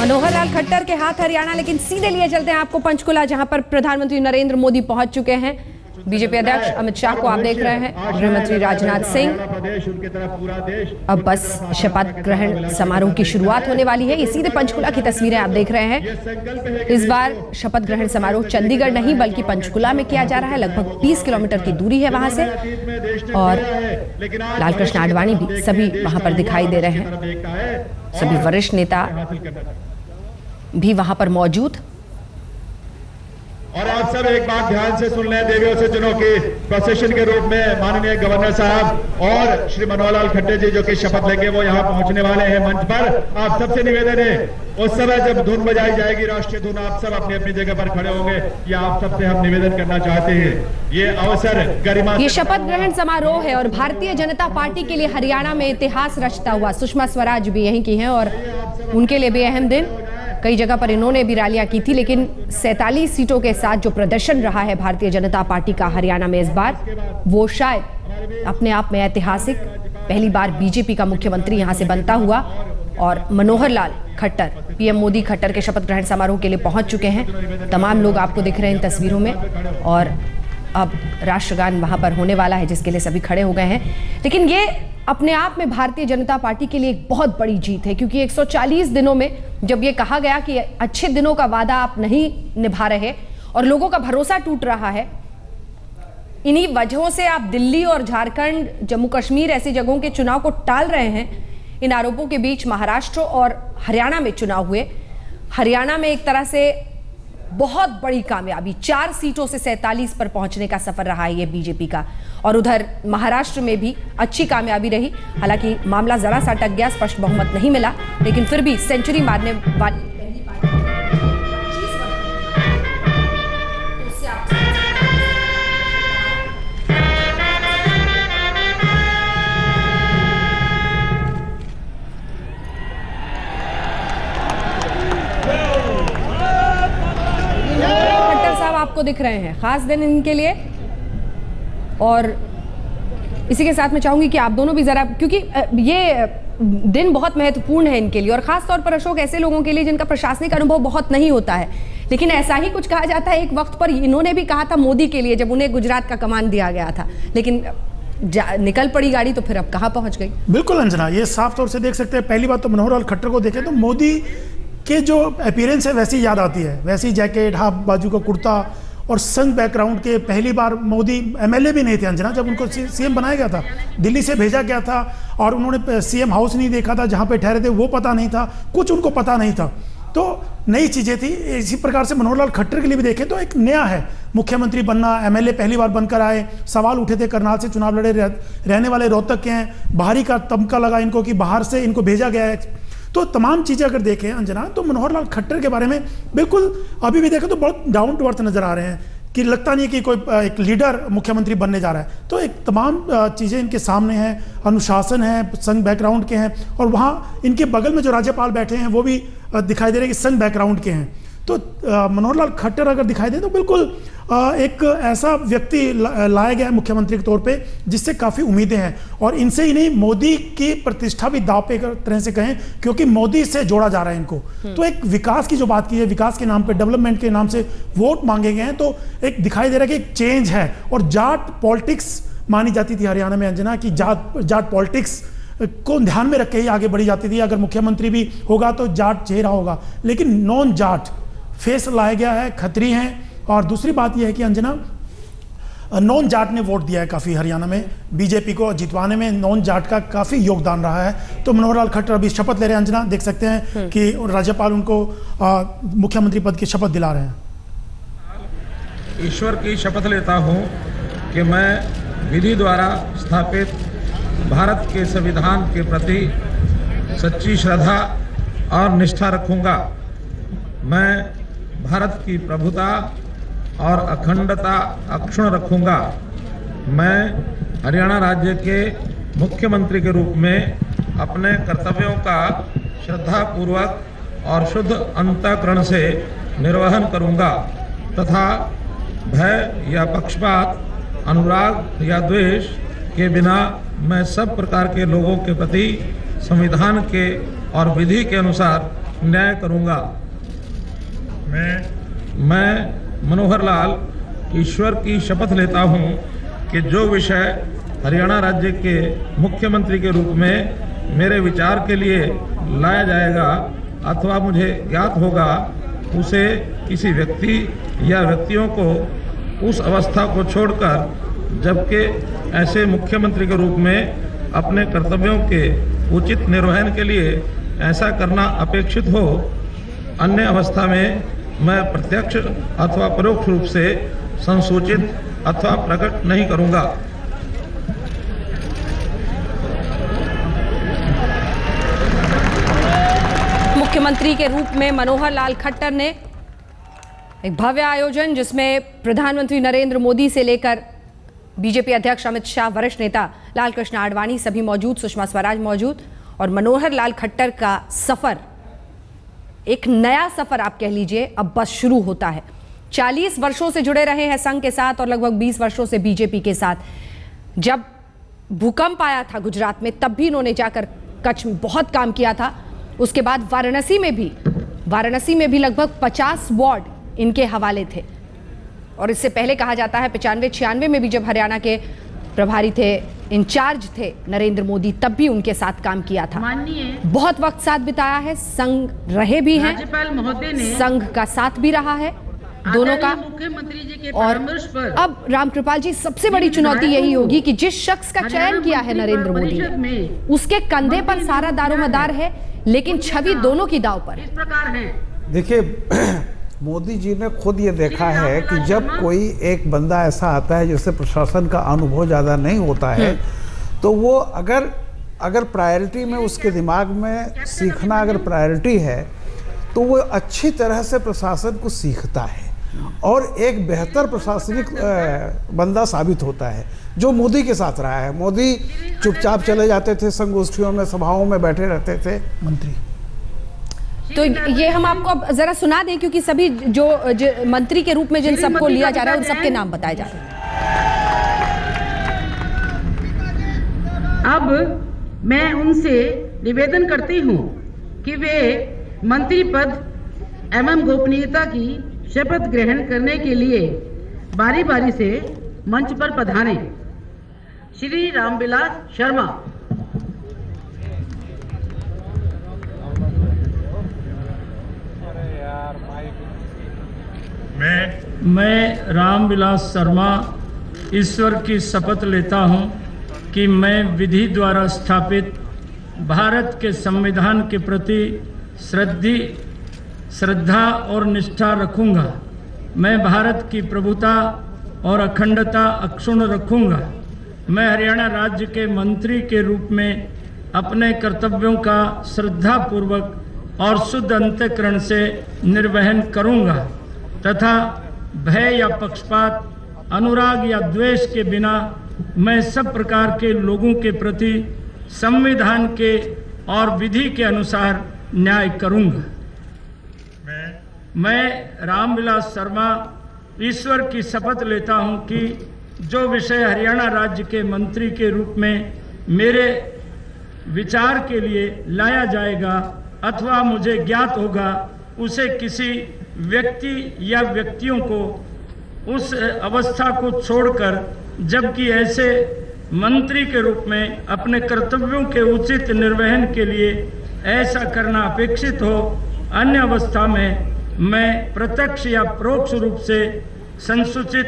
मनोहर लाल खट्टर के हाथ हरियाणा, लेकिन सीधे लिए चलते हैं आपको पंचकुला, जहां पर प्रधानमंत्री नरेंद्र मोदी पहुंच चुके हैं। बीजेपी अध्यक्ष अमित शाह को आप देख रहे हैं, गृहमंत्री राजनाथ सिंह। अब बस शपथ ग्रहण समारोह की शुरुआत होने वाली है। ये सीधे पंचकुला की तस्वीरें आप देख रहे हैं। इस बार शपथ ग्रहण समारोह चंडीगढ़ नहीं बल्कि पंचकुला में किया जा रहा है। लगभग 30 किलोमीटर की दूरी है वहां से, और लालकृष्ण आडवाणी भी सभी वहां पर दिखाई दे रहे हैं। सभी वरिष्ठ नेता भी वहां पर मौजूद। और आप सब एक बात ध्यान से सुन लें, देवियों से चुनों की प्रोसेशन के रूप में माननीय गवर्नर साहब और श्री मनोहर लाल खट्टर जी जो कि शपथ लेके वो यहाँ पहुंचने वाले हैं मंच पर। आप सबसे निवेदन है, उस समय जब धुन बजाई जाएगी, राष्ट्रीय धुन, आप सब अपनी अपनी जगह पर खड़े होंगे। ये आप सबसे हम निवेदन करना चाहते हैं। ये अवसर गरिमा, ये शपथ ग्रहण समारोह है और भारतीय जनता पार्टी के लिए हरियाणा में इतिहास रचता हुआ। सुषमा स्वराज भी यहीं की हैं और उनके लिए भी अहम दिन। कई जगह पर इन्होंने भी रैलियां की थी, लेकिन 47 सीटों के साथ जो प्रदर्शन रहा है भारतीय जनता पार्टी का हरियाणा में इस बार, वो शायद अपने आप में ऐतिहासिक। पहली बार बीजेपी का मुख्यमंत्री यहां से बनता हुआ, और मनोहर लाल खट्टर, पीएम मोदी खट्टर के शपथ ग्रहण समारोह के लिए पहुंच चुके हैं। तमाम लोग आपको दिख रहे हैं इन तस्वीरों में, और अब राष्ट्रगान वहां पर होने वाला है जिसके लिए सभी खड़े हो गए हैं। लेकिन ये अपने आप में भारतीय जनता पार्टी के लिए एक बहुत बड़ी जीत है, क्योंकि 140 दिनों में जब ये कहा गया कि अच्छे दिनों का वादा आप नहीं निभा रहे और लोगों का भरोसा टूट रहा है, इन्हीं वजहों से आप दिल्ली और झारखंड, जम्मू कश्मीर ऐसी जगहों के चुनाव को टाल रहे हैं। इन आरोपों के बीच महाराष्ट्र और हरियाणा में चुनाव हुए। हरियाणा में एक तरह से बहुत बड़ी कामयाबी, 4 सीटों से 47 पर पहुंचने का सफर रहा है ये बीजेपी का। और उधर महाराष्ट्र में भी अच्छी कामयाबी रही। हालांकि मामला जरा सा अटक गया, स्पष्ट बहुमत नहीं मिला, लेकिन फिर भी सेंचुरी मारने वाली पहली पार्टी। आपको दिख रहे हैं, खास दिन इनके लिए। और इसी के साथ मैं चाहूंगी कि आप दोनों भी जरा, क्योंकि ये दिन बहुत महत्वपूर्ण है इनके लिए, और खास तौर पर अशोक ऐसे लोगों के लिए जिनका प्रशासनिक अनुभव बहुत नहीं होता है। लेकिन ऐसा ही कुछ कहा जाता है, एक वक्त पर इन्होंने भी कहा था मोदी के लिए, जब उन्हें गुजरात का कमान दिया गया था, लेकिन निकल पड़ी गाड़ी, तो फिर अब कहां पहुंच गई। बिल्कुल अंजना, ये साफ तौर से देख सकते हैं। पहली बात तो मनोहर लाल खट्टर को देखें तो मोदी के जो अपीयरेंस है वैसी याद आती है, वैसी जैकेट, हाफ बाजू का कुर्ता और संघ बैकग्राउंड के। पहली बार मोदी एमएलए भी नहीं थे अंजना, जब उनको सीएम बनाया गया था, दिल्ली से भेजा गया था, और उन्होंने सीएम हाउस नहीं देखा था, जहां पे ठहरे थे वो पता नहीं था, कुछ उनको पता नहीं था, तो नई चीज़ें थी। इसी प्रकार से मनोहर लाल खट्टर के लिए भी देखें तो एक नया है, मुख्यमंत्री बनना, एमएलए पहली बार बनकर आए। सवाल उठे थे, करनाल से चुनाव लड़े, रहने वाले रोहतक के हैं, बाहरी का तमका लगा इनको कि बाहर से इनको भेजा गया है। तो तमाम चीज़ें अगर देखें अंजना, तो मनोहर लाल खट्टर के बारे में बिल्कुल अभी भी देखें तो बहुत डाउन टू अर्थ नजर आ रहे हैं, कि लगता नहीं कि कोई एक लीडर मुख्यमंत्री बनने जा रहा है। तो एक तमाम चीज़ें इनके सामने हैं, अनुशासन है, संघ बैकग्राउंड के हैं, और वहाँ इनके बगल में जो राज्यपाल बैठे हैं वो भी दिखाई दे रहे हैं कि संघ बैकग्राउंड के हैं। तो मनोहर लाल खट्टर अगर दिखाई दे तो बिल्कुल एक ऐसा व्यक्ति लाया गया है मुख्यमंत्री के तौर पे जिससे काफ़ी उम्मीदें हैं, और इनसे ही नहीं, मोदी की प्रतिष्ठा भी दांव पे एक तरह से कहें, क्योंकि मोदी से जोड़ा जा रहा है इनको। तो एक विकास की जो बात की है, विकास के नाम पे, डेवलपमेंट के नाम से वोट मांगे गए हैं, तो एक दिखाई दे रहा है कि एक चेंज है। और जाट पॉलिटिक्स मानी जाती थी हरियाणा में अंजना, की जाट पॉलिटिक्स को ध्यान में रख के ही आगे बढ़ी जाती थी। अगर मुख्यमंत्री भी होगा तो जाट चेहरा होगा, लेकिन नॉन जाट फेस लाया गया है, खत्री हैं। और दूसरी बात यह है कि अंजना, नॉन जाट ने वोट दिया है काफ़ी हरियाणा में, बीजेपी को जितवाने में नॉन जाट का काफ़ी योगदान रहा है। तो मनोहर लाल खट्टर अभी शपथ ले रहे हैं अंजना, देख सकते हैं कि राज्यपाल उनको मुख्यमंत्री पद की शपथ दिला रहे हैं। ईश्वर की शपथ लेता हूँ कि मैं विधि द्वारा स्थापित भारत के संविधान के प्रति सच्ची श्रद्धा और निष्ठा रखूँगा। मैं भारत की प्रभुता और अखंडता अक्षुण्ण रखूँगा। मैं हरियाणा राज्य के मुख्यमंत्री के रूप में अपने कर्तव्यों का श्रद्धापूर्वक और शुद्ध अंतःकरण से निर्वहन करूँगा तथा भय या पक्षपात, अनुराग या द्वेष के बिना मैं सब प्रकार के लोगों के प्रति संविधान के और विधि के अनुसार न्याय करूंगा। मैं मनोहर लाल ईश्वर की शपथ लेता हूं कि जो विषय हरियाणा राज्य के मुख्यमंत्री के रूप में मेरे विचार के लिए लाया जाएगा अथवा मुझे ज्ञात होगा, उसे किसी व्यक्ति या व्यक्तियों को उस अवस्था को छोड़कर जबकि ऐसे मुख्यमंत्री के रूप में अपने कर्तव्यों के उचित निर्वहन के लिए ऐसा करना अपेक्षित हो, अन्य अवस्था में मैं प्रत्यक्ष अथवा परोक्ष रूप से संसूचित अथवा प्रकट नहीं करूंगा। मुख्यमंत्री के रूप में मनोहर लाल खट्टर ने एक भव्य आयोजन जिसमें प्रधानमंत्री नरेंद्र मोदी से लेकर बीजेपी अध्यक्ष अमित शाह, वरिष्ठ नेता लालकृष्ण आडवाणी सभी मौजूद, सुषमा स्वराज मौजूद, और मनोहर लाल खट्टर का सफर, एक नया सफर आप कह लीजिए, अब बस शुरू होता है। 40 वर्षों से जुड़े रहे हैं संघ के साथ और लगभग 20 वर्षों से बीजेपी के साथ। जब भूकंप आया था गुजरात में तब भी इन्होंने जाकर कच्छ में बहुत काम किया था। उसके बाद वाराणसी में भी लगभग 50 वार्ड इनके हवाले थे। और इससे पहले कहा जाता है 95-96 में भी जब हरियाणा के प्रभारी थे, इंचार्ज थे नरेंद्र मोदी, तब भी उनके साथ काम किया था। बहुत वक्त साथ बिताया है, संघ रहे भी हैं, राज्यपाल महोदय ने संघ का साथ भी रहा है दोनों का। मुख्यमंत्री जी के और परामर्श पर अब रामकृपाल जी, सबसे बड़ी चुनौती यही होगी कि जिस शख्स का चयन किया है नरेंद्र मोदी ने, उसके कंधे पर सारा दारोमदार है, लेकिन छवि दोनों की दांव पर इस प्रकार है। देखिए, मोदी जी ने खुद ये देखा है कि जब कोई एक बंदा ऐसा आता है जिससे प्रशासन का अनुभव ज़्यादा नहीं होता है, तो वो अगर प्रायोरिटी में उसके दिमाग में सीखना अगर प्रायोरिटी है, तो वो अच्छी तरह से प्रशासन को सीखता है और एक बेहतर प्रशासनिक बंदा साबित होता है, जो मोदी के साथ रहा है। मोदी चुपचाप चले जाते थे, संगोष्ठियों में, सभाओं में बैठे रहते थे मंत्री। तो ये हम आपको अब जरा सुना दें, क्योंकि सभी जो मंत्री के रूप में जिन सबको लिया जा रहा है उन सबके नाम बताए जा रहे हैं। अब मैं उनसे निवेदन करती हूँ कि वे मंत्री पद एवं गोपनीयता की शपथ ग्रहण करने के लिए बारी बारी से मंच पर पधारें। श्री रामविलास शर्मा। मैं रामविलास शर्मा ईश्वर की शपथ लेता हूं कि मैं विधि द्वारा स्थापित भारत के संविधान के प्रति श्रद्धा और निष्ठा रखूंगा। मैं भारत की प्रभुता और अखंडता अक्षुण्ण रखूंगा। मैं हरियाणा राज्य के मंत्री के रूप में अपने कर्तव्यों का श्रद्धापूर्वक और शुद्ध अंतःकरण से निर्वहन करूंगा तथा भय या पक्षपात, अनुराग या द्वेष के बिना मैं सब प्रकार के लोगों के प्रति संविधान के और विधि के अनुसार न्याय करूंगा। मैं रामविलास शर्मा ईश्वर की शपथ लेता हूं कि जो विषय हरियाणा राज्य के मंत्री के रूप में मेरे विचार के लिए लाया जाएगा अथवा मुझे ज्ञात होगा, उसे किसी व्यक्ति या व्यक्तियों को उस अवस्था को छोड़कर जबकि ऐसे मंत्री के रूप में अपने कर्तव्यों के उचित निर्वहन के लिए ऐसा करना अपेक्षित हो, अन्य अवस्था में मैं प्रत्यक्ष या परोक्ष रूप से संसूचित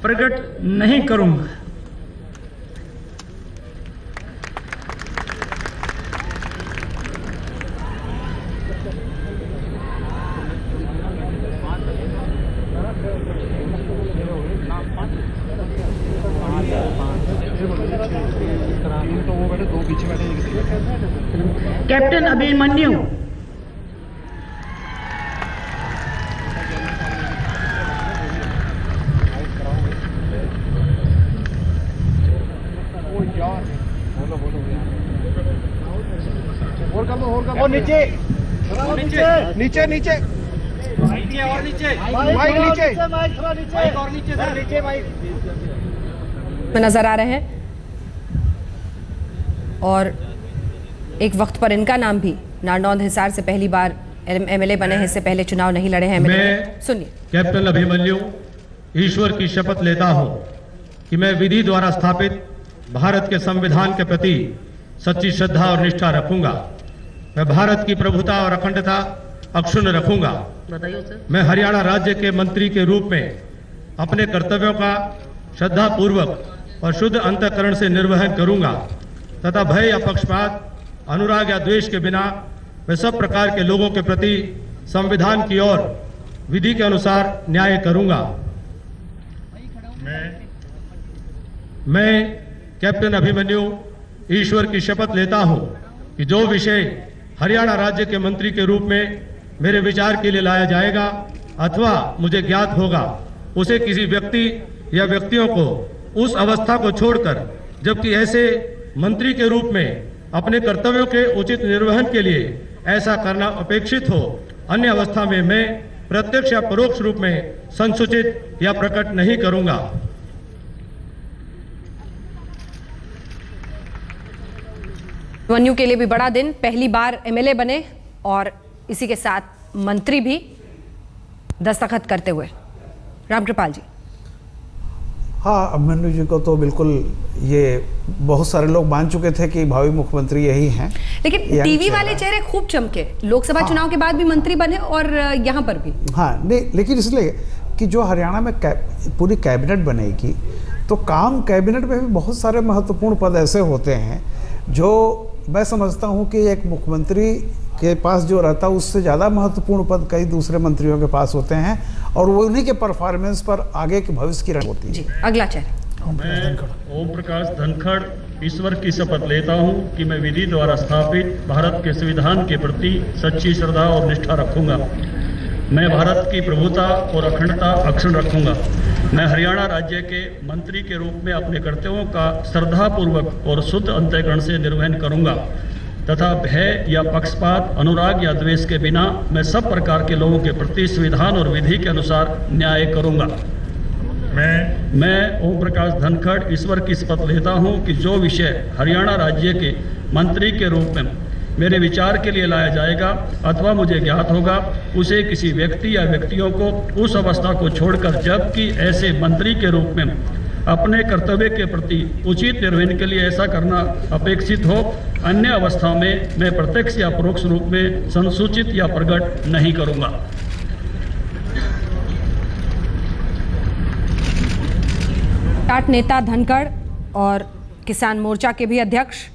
प्रकट नहीं करूंगा। कैप्टन अभिमन्यु। और नीचे नीचे नीचे और नीचे माइक नीचे माइक और नीचे सर, नीचे माइक में नजर आ रहे हैं। और एक वक्त पर इनका नाम भी नारनौंद हिसार से पहली बार एमएलए बने हैं, इससे पहले चुनाव नहीं लड़े हैं एमएलए। मैं सुनिए। कैप्टन अभिमन्यु ईश्वर की शपथ लेता हूं कि मैं विधि द्वारा स्थापित भारत के संविधान के प्रति सच्ची श्रद्धा और निष्ठा रखूंगा। मैं भारत की प्रभुता और अखंडता अक्षुण्ण रखूंगा। बताइए सर। मैं हरियाणा राज्य के मंत्री के रूप में अपने कर्तव्यों का श्रद्धा पूर्वक और शुद्ध अंतःकरण से निर्वहन करूंगा तथा भय या पक्षपात, अनुराग या द्वेष के बिना मैं सब प्रकार के लोगों के प्रति संविधान की ओर विधि के अनुसार न्याय करूंगा। मैं कैप्टन अभिमन्यु ईश्वर की शपथ लेता हूं कि जो विषय हरियाणा राज्य के मंत्री के रूप में मेरे विचार के लिए लाया जाएगा अथवा मुझे ज्ञात होगा, उसे किसी व्यक्ति या व्यक्तियों को उस अवस्था को छोड़कर, जबकि ऐसे मंत्री के रूप में अपने कर्तव्यों के उचित निर्वहन के लिए ऐसा करना अपेक्षित हो, अन्य अवस्था में मैं प्रत्यक्ष या परोक्ष रूप में संसूचित या प्रकट नहीं करूंगा। अभिमन्यु के लिए भी बड़ा दिन, पहली बार एमएलए बने और इसी के साथ मंत्री भी दस्तखत करते हुए। रामकृपाल जी। हाँ, अभिमन्यु जी को तो बिल्कुल ये बहुत सारे लोग मान चुके थे कि भावी मुख्यमंत्री यही हैं, लेकिन टीवी वाले चेहरे खूब चमके, लोकसभा चुनाव के बाद भी मंत्री बने और यहाँ पर भी। हाँ नहीं, लेकिन इसलिए कि जो हरियाणा में पूरी कैबिनेट बनेगी तो काम कैबिनेट में भी बहुत सारे महत्वपूर्ण पद ऐसे होते हैं जो मैं समझता हूँ कि एक मुख्यमंत्री के पास जो रहता है उससे ज़्यादा महत्वपूर्ण पद कई दूसरे मंत्रियों के पास होते हैं और वो उन्हीं के परफॉर्मेंस पर आगे के भविष्य की रण होती है। जी, अगला चेहरा। मैं ओम प्रकाश धनखड़ ईश्वर की शपथ लेता हूं कि मैं विधि द्वारा स्थापित भारत के संविधान के प्रति सच्ची श्रद्धा और निष्ठा रखूंगा। मैं भारत की प्रभुता और अखंडता अक्षुण्ण रखूंगा। मैं हरियाणा राज्य के मंत्री के रूप में अपने कर्तव्यों का श्रद्धापूर्वक और शुद्ध अंतःकरण से निर्वहन करूंगा तथा भय या पक्षपात, अनुराग या द्वेष के बिना मैं सब प्रकार के लोगों के प्रति संविधान और विधि के अनुसार न्याय करूंगा। मैं ओम प्रकाश धनखड़ ईश्वर की शपथ लेता हूं कि जो विषय हरियाणा राज्य के मंत्री के रूप में मेरे विचार के लिए लाया जाएगा अथवा मुझे ज्ञात होगा, उसे किसी व्यक्ति या व्यक्तियों को उस अवस्था को छोड़कर, जबकि ऐसे मंत्री के रूप में अपने कर्तव्य के प्रति उचित निर्वहन के लिए ऐसा करना अपेक्षित हो, अन्य अवस्था में मैं प्रत्यक्ष या परोक्ष रूप में संसूचित या प्रकट नहीं करूंगा। जाट नेता धनखड़ और किसान मोर्चा के भी अध्यक्ष,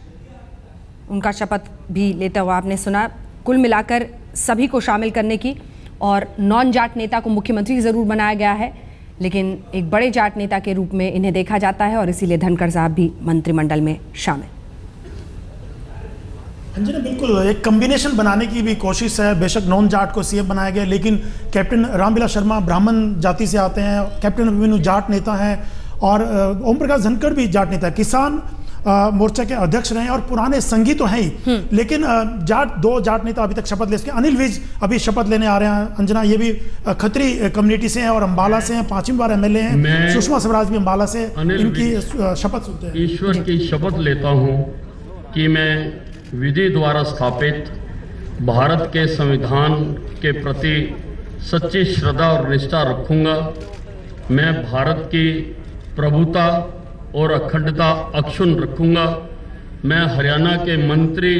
उनका शपथ भी लेते हुए आपने सुना। कुल मिलाकर सभी को शामिल करने की और नॉन जाट नेता को मुख्यमंत्री जरूर बनाया गया है, लेकिन एक बड़े जाट नेता के रूप में इन्हें देखा जाता है और इसीलिए धनखड़ साहब भी मंत्रिमंडल में शामिल। अंजना, बिल्कुल एक कॉम्बिनेशन बनाने की भी कोशिश है। बेशक नॉन जाट को सीएम बनाया गया, लेकिन कैप्टन रामविलास शर्मा ब्राह्मण जाति से आते हैं, कैप्टन अभिमन्यु जाट नेता हैं और ओम प्रकाश धनखड़ भी जाट नेता है। किसान मोर्चा के अध्यक्ष रहे और पुराने संगी तो हैं ही, लेकिन दो जाट नेता अभी तक शपथ ले सके। अनिल विज अभी शपथ लेने आ रहे हैं। अंजना, ये भी खत्री कम्युनिटी से हैं और अंबाला से हैं, 5वीं बार एमएलए हैं। सुषमा स्वराज भी अंबाला से, इनकी शपथ सुनते हैं। ईश्वर की शपथ लेता हूं कि मैं विधि द्वारा स्थापित भारत के संविधान के प्रति सच्ची श्रद्धा और निष्ठा रखूंगा। मैं भारत की प्रभुता और अखंडता अक्षुण्ण रखूंगा। मैं हरियाणा के मंत्री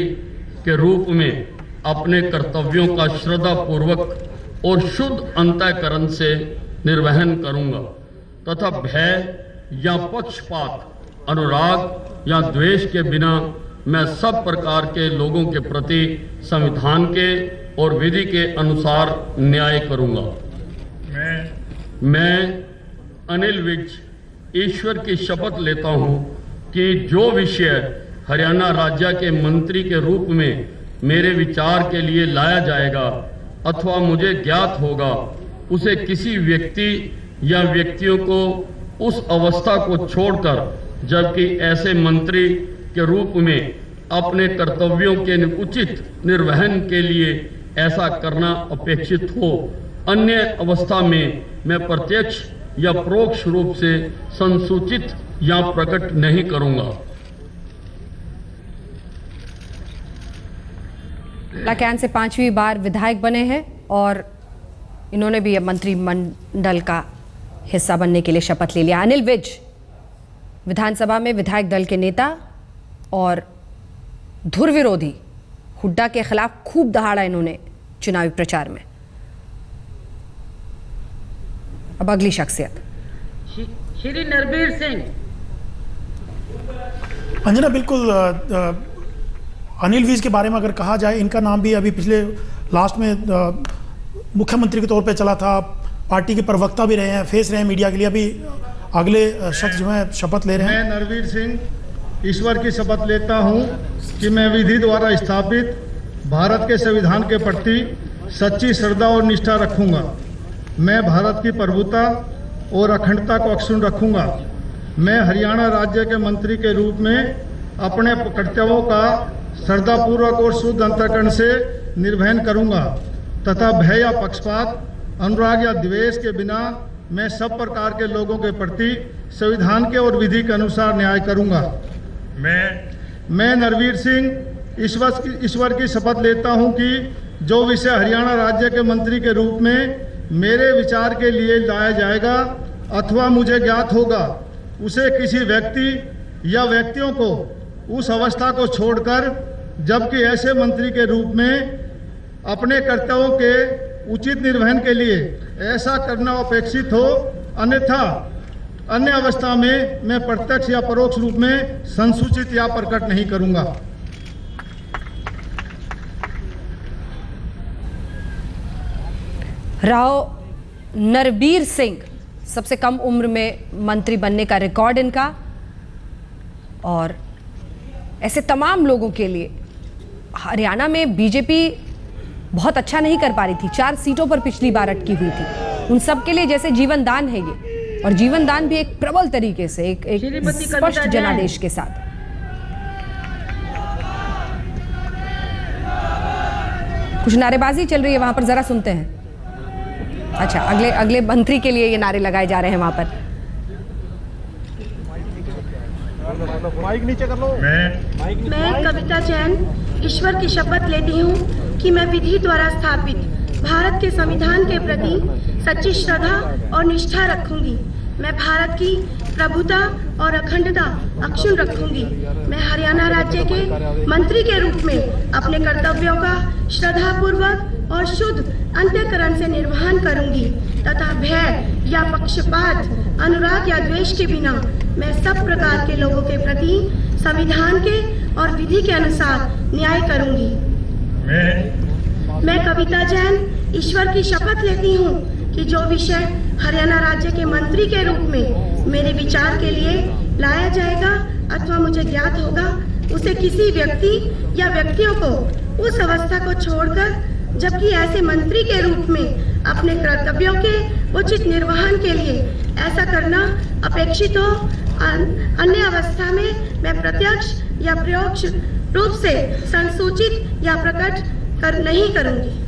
के रूप में अपने कर्तव्यों का श्रद्धापूर्वक और शुद्ध अंतःकरण से निर्वहन करूंगा तथा भय या पक्षपात, अनुराग या द्वेष के बिना मैं सब प्रकार के लोगों के प्रति संविधान के और विधि के अनुसार न्याय करूंगा। मैं अनिल विज ईश्वर की शपथ लेता हूं कि जो विषय हरियाणा राज्य के मंत्री के रूप में मेरे विचार के लिए लाया जाएगा अथवा मुझे ज्ञात होगा, उसे किसी व्यक्ति या व्यक्तियों को उस अवस्था को छोड़कर, जबकि ऐसे मंत्री के रूप में अपने कर्तव्यों के उचित निर्वहन के लिए ऐसा करना अपेक्षित हो, अन्य अवस्था में मैं प्रत्यक्ष या परोक्ष रूप से संसूचित या प्रकट नहीं करूंगा। लाकैन से 5वीं बार विधायक बने हैं और इन्होंने भी अब मंत्रिमंडल का हिस्सा बनने के लिए शपथ ले लिया। अनिल विज विधानसभा में विधायक दल के नेता और धुर विरोधी हुड्डा के खिलाफ खूब दहाड़ा इन्होंने चुनावी प्रचार में। अब अगली शख्सियत श्री नरबीर सिंह। अंजना, बिल्कुल अनिल विज के बारे में अगर कहा जाए, इनका नाम भी अभी पिछले लास्ट में मुख्यमंत्री के तौर पे चला था, पार्टी के प्रवक्ता भी रहे हैं, फेस रहे हैं मीडिया के लिए। अभी अगले शख्स जो है शपथ ले रहे हैं। मैं नरवीर सिंह ईश्वर की शपथ लेता हूं कि मैं विधि द्वारा स्थापित भारत के संविधान के प्रति सच्ची श्रद्धा और निष्ठा रखूंगा। मैं भारत की प्रभुता और अखंडता को अक्षुण्ण रखूंगा। मैं हरियाणा राज्य के मंत्री के रूप में अपने कर्तव्यों का श्रद्धापूर्वक और शुद्ध अंतःकरण से निर्वहन करूंगा तथा भय या पक्षपात, अनुराग या द्वेष के बिना मैं सब प्रकार के लोगों के प्रति संविधान के और विधि के अनुसार न्याय करूंगा। मैं नरवीर सिंह ईश्वर की शपथ लेता हूं कि जो विषय हरियाणा राज्य के मंत्री के रूप में मेरे विचार के लिए लाया जाएगा अथवा मुझे ज्ञात होगा, उसे किसी व्यक्ति या व्यक्तियों को उस अवस्था को छोड़कर, जबकि ऐसे मंत्री के रूप में अपने कर्तव्यों के उचित निर्वहन के लिए ऐसा करना अपेक्षित हो, अन्यथा अन्य अवस्था में मैं प्रत्यक्ष या परोक्ष रूप में संसूचित या प्रकट नहीं करूंगा। राव नरबीर सिंह, सबसे कम उम्र में मंत्री बनने का रिकॉर्ड इनका, और ऐसे तमाम लोगों के लिए हरियाणा में बीजेपी बहुत अच्छा नहीं कर पा रही थी। 4 सीटों पर पिछली बार अटकी हुई थी। उन सब के लिए जैसे जीवन दान है ये, और जीवन दान भी एक प्रबल तरीके से, एक स्पष्ट जनादेश के साथ। कुछ नारेबाजी चल रही है वहां पर, जरा सुनते हैं। अच्छा, अगले मंत्री के लिए ये नारे लगाए जा रहे हैं वहां पर। माइक नीचे कर लो। मैं कविता जैन ईश्वर की शपथ लेती हूँ कि मैं विधि द्वारा स्थापित भारत के संविधान के प्रति सच्ची श्रद्धा और निष्ठा रखूंगी। मैं भारत की प्रभुता और अखंडता अक्षुण्ण रखूंगी। मैं हरियाणा राज्य के मंत्री के रूप में अपने कर्तव्यों का श्रद्धापूर्वक और शुद्ध अंतःकरण से निर्वहन करूंगी तथा भय या पक्षपात, अनुराग या द्वेष के बिना मैं सब प्रकार के लोगों के प्रति संविधान के और विधि के अनुसार न्याय करूंगी। मैं कविता जैन ईश्वर की शपथ लेती हूँ कि जो विषय हरियाणा राज्य के मंत्री के रूप में मेरे विचार के लिए लाया जाएगा अथवा मुझे ज्ञात होगा, उसे किसी व्यक्ति या व्यक्तियों को उस अवस्था को छोड़कर, जबकि ऐसे मंत्री के रूप में अपने कर्तव्यों के उचित निर्वहन के लिए ऐसा करना अपेक्षित हो, अन्य अवस्था में मैं प्रत्यक्ष या परोक्ष रूप से संसूचित या प्रकट नहीं करूंगी।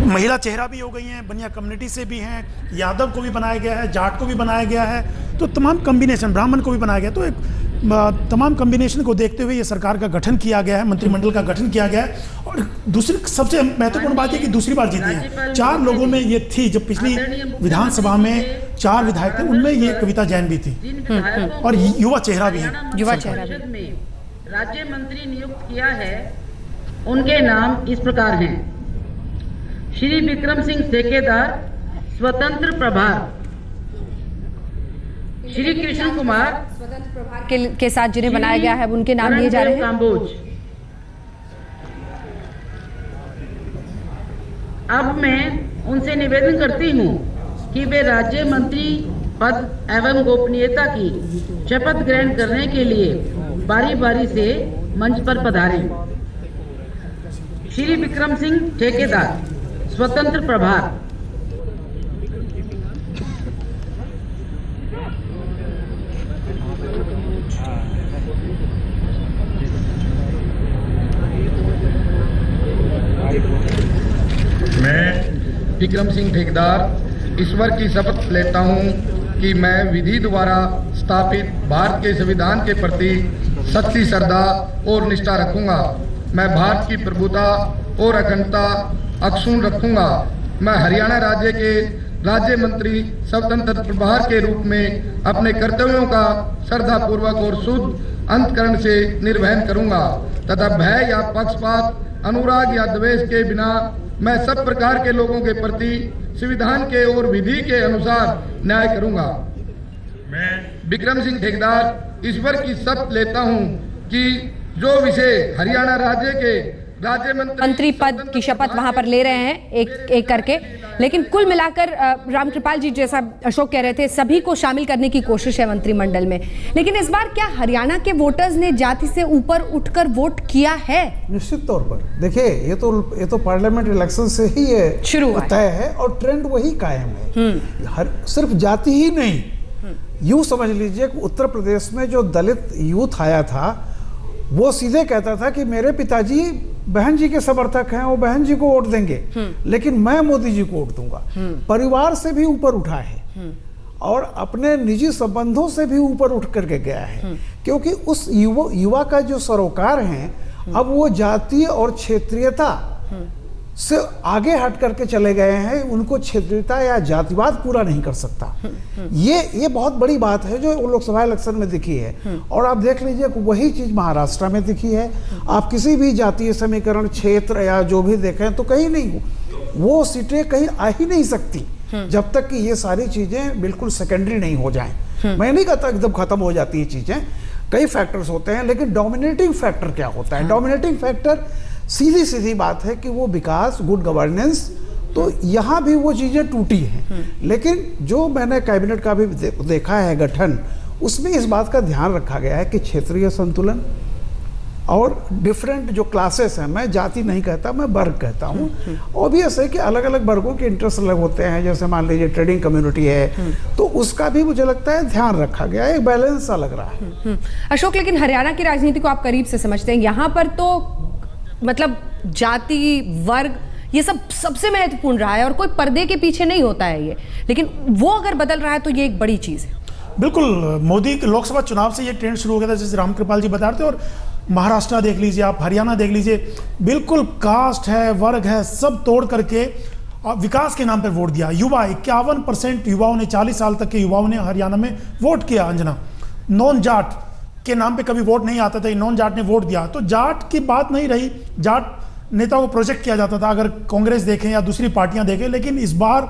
महिला चेहरा भी हो गई हैं, बनिया कम्युनिटी से भी हैं, यादव को भी बनाया गया है, जाट को भी बनाया गया है, तो तमाम कम्बिनेशन, ब्राह्मण को भी बनाया गया। तो एक तमाम कम्बिनेशन को देखते हुए ये सरकार का गठन किया गया है, मंत्रिमंडल का गठन किया गया है। और दूसरी सबसे महत्वपूर्ण बात है कि दूसरी बार जीती है। 4 लोगों में ये थी, जब पिछली विधानसभा में 4 विधायक थे, उनमें ये कविता जैन भी थी, और युवा चेहरा भी है। युवा चेहरा भी राज्य मंत्री नियुक्त किया है, उनके नाम इस प्रकार हैं। श्री विक्रम सिंह ठेकेदार, स्वतंत्र प्रभार। श्री कृष्ण कुमार, स्वतंत्र प्रभार के साथ जिन्हें बनाया गया है उनके नाम लिए जा रहे हैं। काम्बोज। अब मैं उनसे निवेदन करती हूँ कि वे राज्य मंत्री पद एवं गोपनीयता की शपथ ग्रहण करने के लिए बारी बारी से मंच पर पधारें। श्री विक्रम सिंह ठेकेदार, स्वतंत्र प्रभार। विक्रम सिंह ठेकेदार ईश्वर की शपथ लेता हूँ कि मैं विधि द्वारा स्थापित भारत के संविधान के प्रति सच्ची श्रद्धा और निष्ठा रखूंगा। मैं भारत की प्रभुता और अखंडता अक्षुण्ण रखूंगा। मैं हरियाणा राज्य के राज्य मंत्री स्वतंत्र प्रभार के रूप में अपने कर्तव्यों का श्रद्धापूर्वक और शुद्ध अंतःकरण से निर्वहन करूंगा तथा भय या पक्षपात, अनुराग या द्वेष के बिना मैं सब प्रकार के लोगों के प्रति संविधान के और विधि के अनुसार न्याय करूंगा। मैं विक्रम सिंह ठेकेदार ईश्वर की शपथ लेता हूं कि जो विषय हरियाणा राज्य के राज्य मंत्री पद की शपथ वहां पर ले रहे हैं एक एक करके, लेकिन कुल मिलाकर रामकृपाल जी, जैसा अशोक कह रहे थे, सभी को शामिल करने की कोशिश है मंत्रिमंडल में। लेकिन इस बार क्या हरियाणा के वोटर्स ने जाति से ऊपर उठकर वोट किया है? निश्चित तौर पर देखिए, ये तो पार्लियामेंट इलेक्शन से ही ये शुरू तय है और ट्रेंड वही कायम है। सिर्फ जाति ही नहीं, यूं समझ लीजिए कि उत्तर प्रदेश में जो दलित यूथ आया था वो सीधे कहता था कि मेरे पिताजी बहन जी के समर्थक हैं, वो बहन जी को वोट देंगे, लेकिन मैं मोदी जी को वोट दूंगा। परिवार से भी ऊपर उठा है और अपने निजी संबंधों से भी ऊपर उठ करके गया है, क्योंकि उस युवा का जो सरोकार है अब वो जाति और क्षेत्रीयता से आगे हट करके चले गए हैं। उनको क्षेत्रीयता या जातिवाद पूरा नहीं कर सकता। ये बहुत बड़ी बात है जो लोकसभा इलेक्शन में दिखी है। और आप देख लीजिए वही चीज महाराष्ट्र में दिखी है। आप किसी भी जातीय समीकरण, क्षेत्र या जो भी देखें तो कहीं नहीं, वो सीटें कहीं आ ही नहीं सकती जब तक कि ये सारी चीजें बिल्कुल सेकेंडरी नहीं हो जाएं। मैं नहीं कहता एकदम खत्म हो जाती है चीजें, कई फैक्टर्स होते हैं, लेकिन डोमिनेटिंग फैक्टर क्या होता है? डोमिनेटिंग फैक्टर सीधी बात है कि वो विकास, गुड गवर्नेंस। तो यहाँ भी वो चीज़ें टूटी हैं। लेकिन जो मैंने कैबिनेट का भी देखा है गठन, उसमें इस बात का ध्यान रखा गया है कि क्षेत्रीय संतुलन और डिफरेंट जो क्लासेस हैं, मैं जाति नहीं कहता, मैं वर्ग कहता हूँ। ऑब्वियस है कि अलग अलग वर्गों के इंटरेस्ट अलग होते हैं। जैसे मान लीजिए ट्रेडिंग कम्युनिटी है, तो उसका भी मुझे लगता है ध्यान रखा गया है, एक बैलेंस सा लग रहा है। अशोक, लेकिन हरियाणा की राजनीति को आप करीब से समझते हैं, यहाँ पर तो मतलब जाति, वर्ग, ये सब सबसे महत्वपूर्ण रहा है और कोई पर्दे के पीछे नहीं होता है ये, लेकिन वो अगर बदल रहा है तो ये एक बड़ी चीज है। बिल्कुल, मोदी लोकसभा चुनाव से ये ट्रेंड शुरू हो गया था, जैसे रामकृपाल जी बता रहे थे। और महाराष्ट्र देख लीजिए आप, हरियाणा देख लीजिए, बिल्कुल कास्ट है, वर्ग है, सब तोड़ करके विकास के नाम पर वोट दिया। युवा 51% युवाओं ने, 40 साल तक के युवाओं ने हरियाणा में वोट किया। अंजना, नॉन जाट के नाम पे कभी वोट नहीं आता था, नॉन जाट ने वोट दिया, तो जाट की बात नहीं रही। जाट नेताओं को प्रोजेक्ट किया जाता था, अगर कांग्रेस देखें या दूसरी पार्टियां देखें। लेकिन इस बार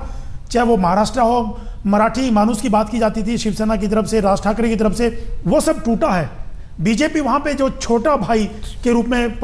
चाहे वो महाराष्ट्र हो, मराठी मानुस की बात की जाती थी शिवसेना की तरफ से, राज ठाकरे की तरफ से, वो सब टूटा है। बीजेपी वहां पे जो छोटा भाई के रूप में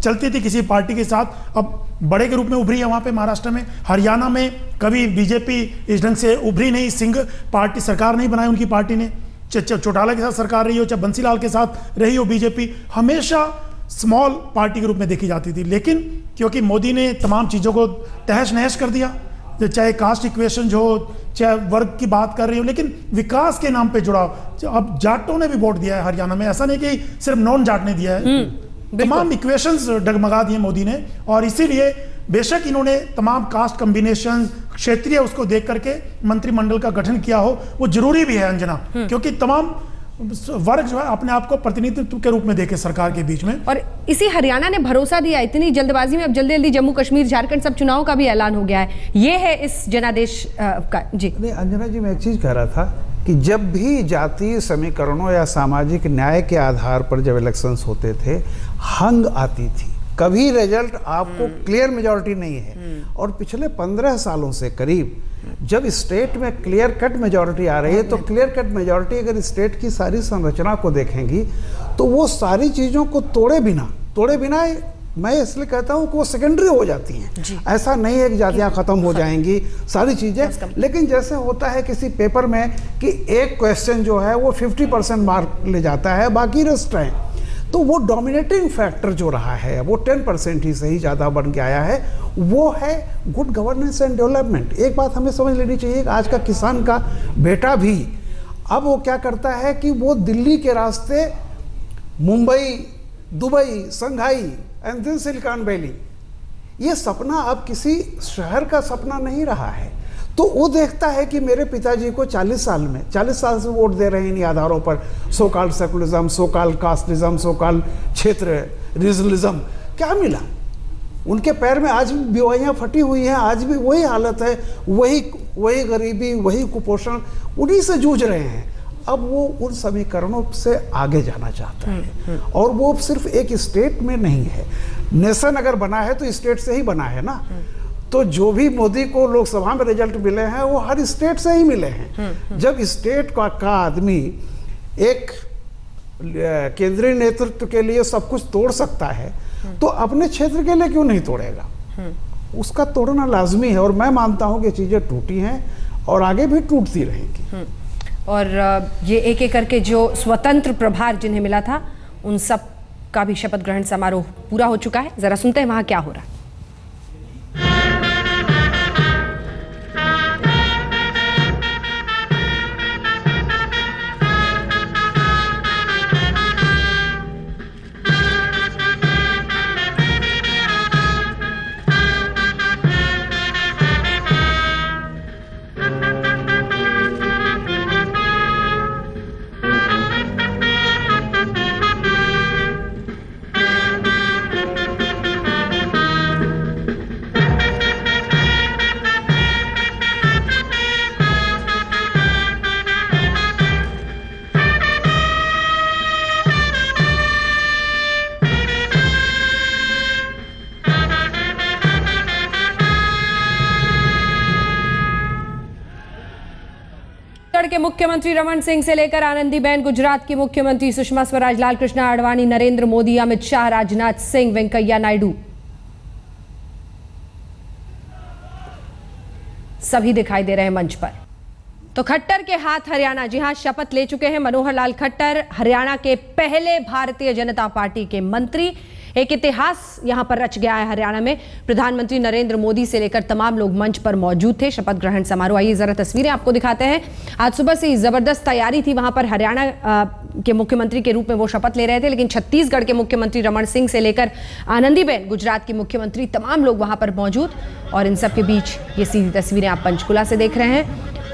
चलती थी किसी पार्टी के साथ, अब बड़े के रूप में उभरी है वहां पे महाराष्ट्र में। हरियाणा में कभी बीजेपी इस ढंग से उभरी नहीं, सिंह पार्टी सरकार नहीं बनाई उनकी पार्टी ने। चौटाला के साथ सरकार रही हो, चाहे बंसीलाल के साथ रही हो, बीजेपी हमेशा स्मॉल पार्टी के रूप में देखी जाती थी। लेकिन क्योंकि मोदी ने तमाम चीज़ों को तहस नहस कर दिया, चाहे कास्ट इक्वेशन हो, चाहे वर्ग की बात कर रही हो, लेकिन विकास के नाम पे जुड़ा। अब जाटों ने भी वोट दिया है हरियाणा में, ऐसा नहीं कि सिर्फ नॉन जाट ने दिया है। तमाम इक्वेशंस डगमगा दिए मोदी ने, और इसीलिए बेशक इन्होंने तमाम कास्ट कॉम्बिनेशन, क्षेत्रीय उसको देख करके मंत्रिमंडल का गठन किया हो, वो जरूरी भी है अंजना, क्योंकि तमाम वर्ग जो है अपने आप को प्रतिनिधित्व के रूप में देखे सरकार के बीच में। और इसी हरियाणा ने भरोसा दिया, इतनी जल्दबाजी में अब जल्दी जल्दी जम्मू कश्मीर, झारखंड सब चुनाव का भी ऐलान हो गया है। ये है इस जनादेश का। जी नहीं अंजना जी, मैं एक चीज कह रहा था कि जब भी जातीय समीकरणों या सामाजिक न्याय के आधार पर जब इलेक्शंस होते थे, हंग आती थी, कभी रिजल्ट आपको क्लियर मेजॉरिटी नहीं है। और पिछले 15 सालों से करीब जब स्टेट में क्लियर कट मेजॉरिटी आ रही है, तो क्लियर कट मेजॉरिटी अगर स्टेट की सारी संरचना को देखेंगी तो वो सारी चीज़ों को तोड़े बिना मैं इसलिए कहता हूँ कि वो सेकेंडरी हो जाती हैं। ऐसा नहीं है कि जातियाँ खत्म हो जाएंगी सारी चीज़ें, लेकिन जैसे होता है किसी पेपर में कि एक क्वेश्चन जो है वो 50% मार्क ले जाता है, बाकी रेस्ट है, तो वो डोमिनेटिंग फैक्टर जो रहा है वो 10% ही सही ज़्यादा बन के आया है, वो है गुड गवर्नेंस एंड डेवलपमेंट। एक बात हमें समझ लेनी चाहिए कि आज का किसान का बेटा भी अब वो क्या करता है कि वो दिल्ली के रास्ते Mumbai, Dubai, Shanghai and then Silicon Valley, ये सपना अब किसी शहर का सपना नहीं रहा है। तो वो देखता है कि मेरे पिताजी को 40 साल से वोट दे रहे हैं इन आधारों पर, so called secularism, so called casteism, so called क्षेत्र रीजनलिज्म, क्या मिला? उनके पैर में आज भी बीवाइयाँ फटी हुई हैं, आज भी वही हालत है, वही गरीबी, वही कुपोषण, उन्हीं से जूझ रहे हैं। अब वो उन समीकरणों से आगे जाना चाहता है, और वो सिर्फ एक स्टेट में नहीं है। नेशन अगर बना है तो स्टेट से ही बना है ना। तो जो भी मोदी को लोकसभा में रिजल्ट मिले हैं वो हर स्टेट से ही मिले हैं। जब स्टेट का आदमी एक केंद्रीय नेतृत्व के लिए सब कुछ तोड़ सकता है तो अपने क्षेत्र के लिए क्यों नहीं तोड़ेगा? उसका तोड़ना लाजमी है, और मैं मानता हूं कि चीजें टूटी हैं और आगे भी टूटती रहेंगी। और ये एक एक करके जो स्वतंत्र प्रभार जिन्हें मिला था उन सब का भी शपथ ग्रहण समारोह पूरा हो चुका है। जरा सुनते हैं वहां क्या हो रहा है। के मुख्यमंत्री रमन सिंह से लेकर आनंदीबेन गुजरात की मुख्यमंत्री सुषमा स्वराज, लालकृष्ण आडवाणी, नरेंद्र मोदी, अमित शाह, राजनाथ सिंह, वेंकैया नायडू सभी दिखाई दे रहे हैं मंच पर। तो खट्टर के हाथ हरियाणा, जी हां, शपथ ले चुके हैं मनोहर लाल खट्टर, हरियाणा के पहले भारतीय जनता पार्टी के मंत्री। एक इतिहास यहां पर रच गया है हरियाणा में। प्रधानमंत्री नरेंद्र मोदी से लेकर तमाम लोग मंच पर मौजूद थे। शपथ ग्रहण समारोह, आइए जरा तस्वीरें आपको दिखाते हैं। आज सुबह से ही जबरदस्त तैयारी थी वहां पर। हरियाणा के मुख्यमंत्री के रूप में वो शपथ ले रहे थे, लेकिन छत्तीसगढ़ के मुख्यमंत्री रमन सिंह से लेकर आनंदीबेन गुजरात की मुख्यमंत्री, तमाम लोग वहां पर मौजूद। और इन सब के बीच ये सीधी तस्वीरें आप पंचकुला से देख रहे हैं।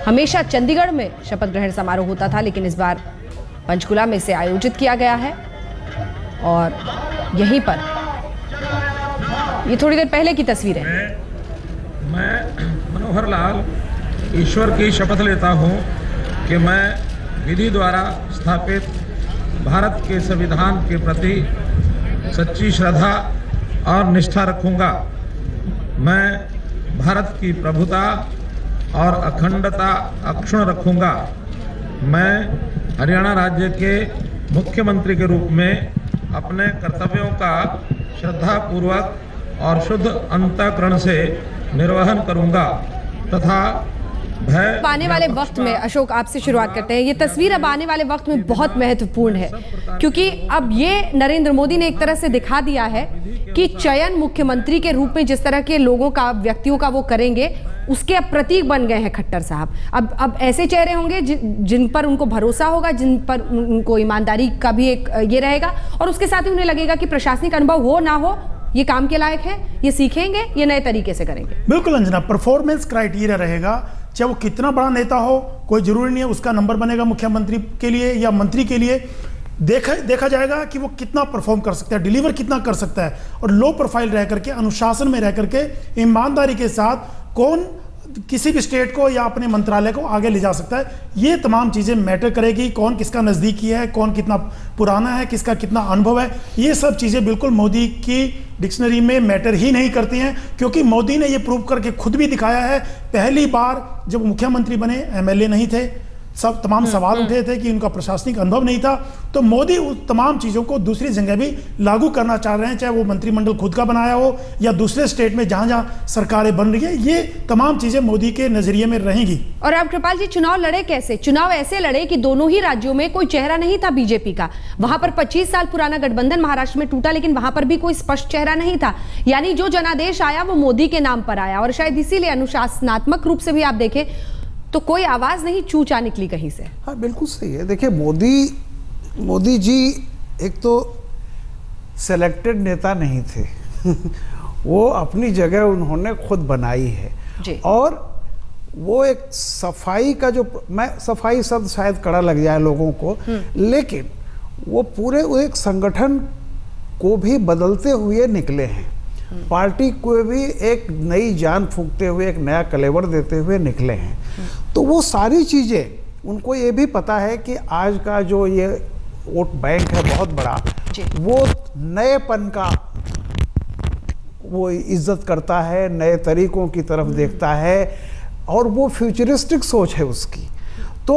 हमेशा चंडीगढ़ में शपथ ग्रहण समारोह होता था, लेकिन इस बार पंचकुला में इसे आयोजित किया गया है। और यहीं पर ये थोड़ी देर पहले की तस्वीर है। मैं मनोहर लाल ईश्वर की शपथ लेता हूं कि मैं विधि द्वारा स्थापित भारत के संविधान के प्रति सच्ची श्रद्धा और निष्ठा रखूंगा। मैं भारत की प्रभुता और अखंडता अक्षुण्ण रखूंगा। मैं हरियाणा राज्य के मुख्यमंत्री के रूप में अपने कर्तव्यों का श्रद्धापूर्वक और शुद्ध अंतःकरण से निर्वहन करूंगा तथा आने वाले वक्त में, अशोक आपसे शुरुआत करते हैं। ये तस्वीर अब आने वाले वक्त में बहुत महत्वपूर्ण है, क्योंकि अब ये नरेंद्र मोदी ने एक तरह से दिखा दिया है कि चयन मुख्यमंत्री के रूप में जिस तरह के लोगों का, व्यक्तियों का वो करेंगे, उसके अब प्रतीक बन गए हैं खट्टर साहब। अब ऐसे चेहरे होंगे जिन पर उनको भरोसा होगा, जिन पर उनको ईमानदारी का भी एक ये रहेगा, और उसके साथ ही उन्हें लगेगा कि प्रशासनिक अनुभव हो ना हो, ये काम के लायक है, ये सीखेंगे, ये नए तरीके से करेंगे। बिल्कुल अंजना, परफॉर्मेंस क्राइटेरिया रहेगा। चाहे वो कितना बड़ा नेता हो, कोई जरूरी नहीं है उसका नंबर बनेगा मुख्यमंत्री के लिए या मंत्री के लिए। देखा जाएगा कि वो कितना परफॉर्म कर सकता है, डिलीवर कितना कर सकता है, और लो प्रोफाइल रह करके, अनुशासन में रह करके, ईमानदारी के साथ कौन किसी भी स्टेट को या अपने मंत्रालय को आगे ले जा सकता है। ये तमाम चीज़ें मैटर करेगी। कौन किसका नज़दीकी है, कौन कितना पुराना है, किसका कितना अनुभव है, ये सब चीज़ें बिल्कुल मोदी की डिक्शनरी में मैटर ही नहीं करती हैं, क्योंकि मोदी ने ये प्रूव करके खुद भी दिखाया है। पहली बार जब मुख्यमंत्री बने, एमएलए नहीं थे, सब तमाम सवाल उठे थे कि उनका प्रशासनिक अनुभव नहीं था। तो मोदी उस तमाम चीज़ों को दूसरी जगह भी लागू करना चाह रहे हैं, चाहे वो मंत्रिमंडल खुद का बनाया हो या दूसरे स्टेट में जहां जहां सरकारें बन रही है। ये तमाम चीज़ें मोदी के नजरिए में रहेंगी। और अब कृपाल जी, चुनाव लड़े कैसे? चुनाव ऐसे लड़े कि दोनों ही राज्यों में कोई चेहरा नहीं था बीजेपी का। वहां पर 25 साल पुराना गठबंधन महाराष्ट्र में टूटा, लेकिन वहां पर भी कोई स्पष्ट चेहरा नहीं था। यानी जो जनादेश आया वो मोदी के नाम पर आया, और शायद इसीलिए अनुशासनात्मक रूप से भी आप देखें तो कोई आवाज नहीं चूचा निकली कहीं से। हाँ, बिल्कुल सही है। देखिए, मोदी जी एक तो सेलेक्टेड नेता नहीं थे वो अपनी जगह उन्होंने खुद बनाई है जी। और वो एक सफाई का जो, मैं सफाई शब्द शायद कड़ा लग जाए लोगों को, लेकिन वो पूरे एक संगठन को भी बदलते हुए निकले हैं, पार्टी को भी एक नई जान फूंकते हुए, एक नया कलेवर देते हुए निकले हैं। तो वो सारी चीज़ें, उनको ये भी पता है कि आज का जो ये वोट बैंक है बहुत बड़ा, वो नएपन का वो इज्जत करता है, नए तरीकों की तरफ देखता है और वो फ्यूचरिस्टिक सोच है उसकी। तो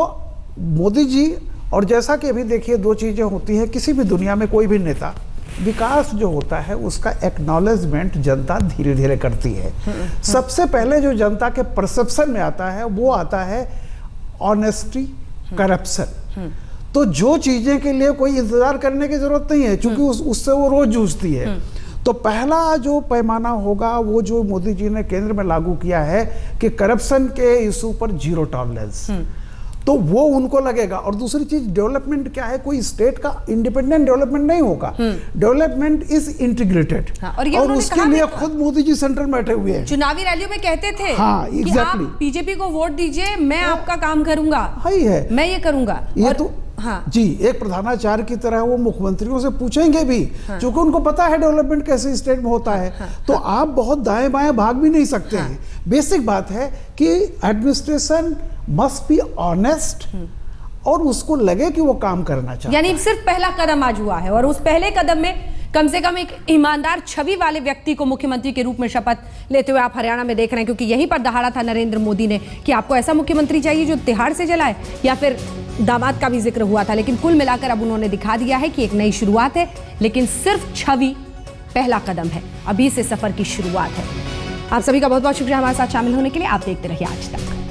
मोदी जी, और जैसा कि अभी देखिए दो चीज़ें होती हैं किसी भी दुनिया में, कोई भी नेता, विकास जो होता है उसका एक्नॉलेजमेंट जनता धीरे धीरे करती है। सबसे पहले जो जनता के परसेप्शन में आता है वो आता है ऑनेस्टी, करप्शन। तो जो चीजें के लिए कोई इंतजार करने की जरूरत नहीं है, क्योंकि उससे वो रोज जूझती है। तो पहला जो पैमाना होगा वो जो मोदी जी ने केंद्र में लागू किया है कि करप्शन के इशू पर जीरो टॉलरेंस, तो वो उनको लगेगा। और दूसरी चीज, डेवलपमेंट क्या है, कोई स्टेट का इंडिपेंडेंट डेवलपमेंट नहीं होगा, डेवलपमेंट इज इंटीग्रेटेड। और उसके लिए खुद मोदी जी सेंट्रल में बैठे हुए हैं। चुनावी रैलियों में कहते थे हाँ, कि आप बीजेपी को वोट दीजिए, मैं आपका काम करूंगा, है मैं ये करूंगा। ये और तो हाँ जी, एक प्रधानाचार्य की तरह वो मुख्यमंत्रियों से पूछेंगे भी, क्योंकि उनको पता है डेवलपमेंट कैसे स्टेट में होता है। तो आप बहुत दाएं बाएं भाग भी नहीं सकते हैं। बेसिक बात है कि एडमिनिस्ट्रेशन मस्ट बी ऑनेस्ट और उसको लगे कि वो काम करना चाहिए। यानी सिर्फ पहला कदम आज हुआ है और उस पहले कदम में कम से कम एक ईमानदार छवि वाले व्यक्ति को मुख्यमंत्री के रूप में शपथ लेते हुए आप हरियाणा में देख रहे हैं, क्योंकि यहीं पर दहाड़ा था नरेंद्र मोदी ने कि आपको ऐसा मुख्यमंत्री चाहिए जो तिहाड़ से जलाए, या फिर दामाद का भी जिक्र हुआ था। लेकिन कुल मिलाकर अब उन्होंने दिखा दिया है कि एक नई शुरुआत है, लेकिन सिर्फ छवि पहला कदम है, अभी से सफर की शुरुआत है। आप सभी का बहुत बहुत शुक्रिया हमारे साथ शामिल होने के लिए। आप देखते रहिए आज तक।